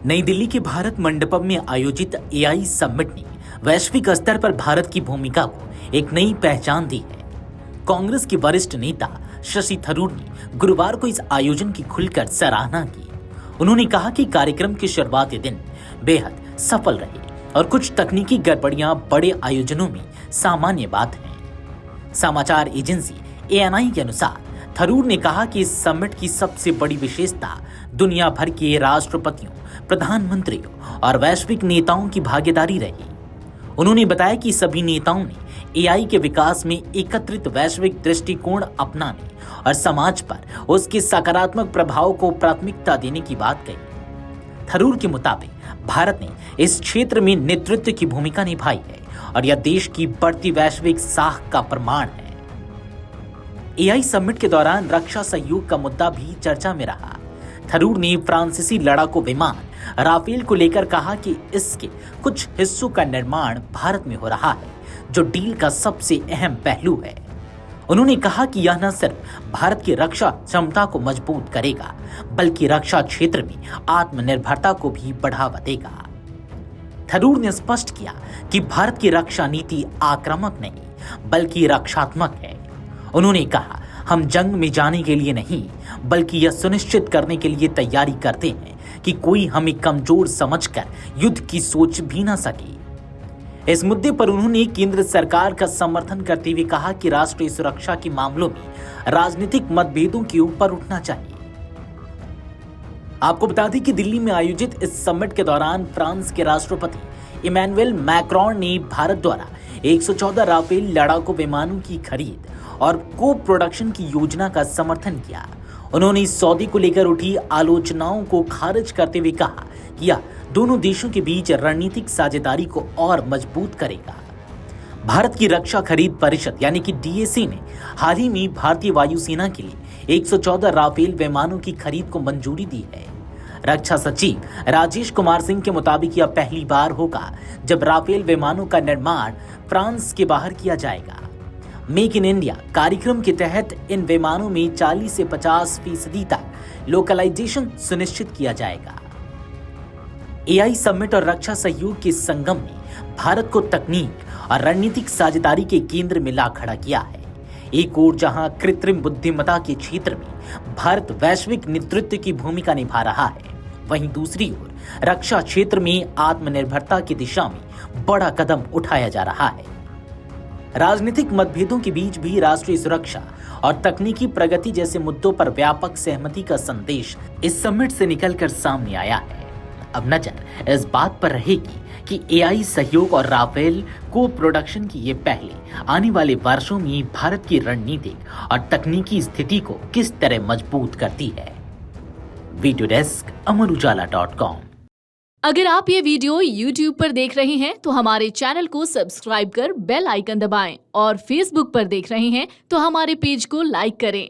नई दिल्ली के भारत मंडपम में आयोजित एआई समिट ने वैश्विक स्तर पर भारत की भूमिका को एक नई पहचान दी है। कांग्रेस के वरिष्ठ नेता शशि थरूर ने गुरुवार को इस आयोजन की खुलकर सराहना की। उन्होंने कहा कि कार्यक्रम के शुरुआती दिन बेहद सफल रहे और कुछ तकनीकी गड़बड़ियां बड़े आयोजनों में सामान्य बात है। समाचार एजेंसी एएनआई के अनुसार थरूर ने कहा कि इस समिट की सबसे बड़ी विशेषता दुनिया भर के राष्ट्रपतियों, प्रधानमंत्रियों और वैश्विक नेताओं की भागीदारी रही। उन्होंने बताया कि सभी नेताओं ने एआई के विकास में एकत्रित वैश्विक दृष्टिकोण अपनाने और समाज पर उसके सकारात्मक प्रभाव को प्राथमिकता देने की बात कही। थरूर के मुताबिक भारत ने इस क्षेत्र में नेतृत्व की भूमिका निभाई है और यह देश की बढ़ती वैश्विक साख का प्रमाण है। एआई समिट के दौरान रक्षा सहयोग का मुद्दा भी चर्चा में रहा। थरूर ने फ्रांसीसी लड़ाकू विमान राफेल को लेकर कहा कि इसके कुछ हिस्सों का निर्माण भारत में हो रहा है, जो डील का सबसे अहम पहलू है। उन्होंने कहा कि यह न सिर्फ भारत की रक्षा क्षमता को मजबूत करेगा, बल्कि रक्षा क्षेत्र में आत्मनिर्भरता को भी बढ़ावा देगा। थरूर ने स्पष्ट किया कि भारत की रक्षा नीति आक्रामक नहीं, बल्कि रक्षात्मक है। उन्होंने कहा, हम जंग में जाने के लिए नहीं, बल्कि यह सुनिश्चित करने के लिए तैयारी करते हैं कि कोई हमें कमजोर समझकर युद्ध की सोच भी न सके। इस मुद्दे पर उन्होंने केंद्र सरकार का समर्थन करते हुए कहा कि राष्ट्रीय सुरक्षा के मामलों में राजनीतिक मतभेदों के ऊपर उठना चाहिए। आपको बता दें कि दिल्ली में आयोजित इस समिट के दौरान फ्रांस के राष्ट्रपति इमैनुअल मैक्रोन ने भारत द्वारा 114 राफेल लड़ाकू विमानों की खरीद और को प्रोडक्शन की योजना का समर्थन किया। उन्होंने इस सौदे को लेकर उठी आलोचनाओं को खारिज करते हुए कहा कि यह दोनों देशों के बीच रणनीतिक साझेदारी को और मजबूत करेगा। भारत की रक्षा खरीद परिषद यानी कि डीएसी ने हाल ही में भारतीय वायुसेना के लिए 114 राफेल विमानों की खरीद को मंजूरी दी है। रक्षा सचिव राजेश कुमार सिंह के मुताबिक यह पहली बार होगा जब राफेल विमानों का निर्माण फ्रांस के बाहर किया जाएगा। मेक इन इंडिया कार्यक्रम के तहत इन विमानों में 40 से 50% तक लोकलाइजेशन सुनिश्चित किया जाएगा। एआई समिट और रक्षा सहयोग के संगम ने भारत को तकनीक और रणनीतिक साझेदारी के केंद्र में ला खड़ा किया है। एक ओर जहां कृत्रिम बुद्धिमत्ता के क्षेत्र में भारत वैश्विक नेतृत्व की भूमिका निभा रहा है, वहीं दूसरी ओर रक्षा क्षेत्र में आत्मनिर्भरता की दिशा में बड़ा कदम उठाया जा रहा है। राजनीतिक मतभेदों के बीच भी राष्ट्रीय सुरक्षा और तकनीकी प्रगति जैसे मुद्दों पर व्यापक सहमति का संदेश इस समिट से निकलकर सामने आया है। अब नजर इस बात पर रहेगी कि एआई सहयोग और राफेल को प्रोडक्शन की ये पहले आने वाले वर्षों में भारत की रणनीतिक और तकनीकी स्थिति को किस तरह मजबूत करती है। वीडियो डेस्क अमरुजाला.com। अगर आप ये वीडियो YouTube पर देख रहे हैं तो हमारे चैनल को सब्सक्राइब कर बेल आइकन दबाएं और Facebook पर देख रहे हैं तो हमारे पेज को लाइक करें।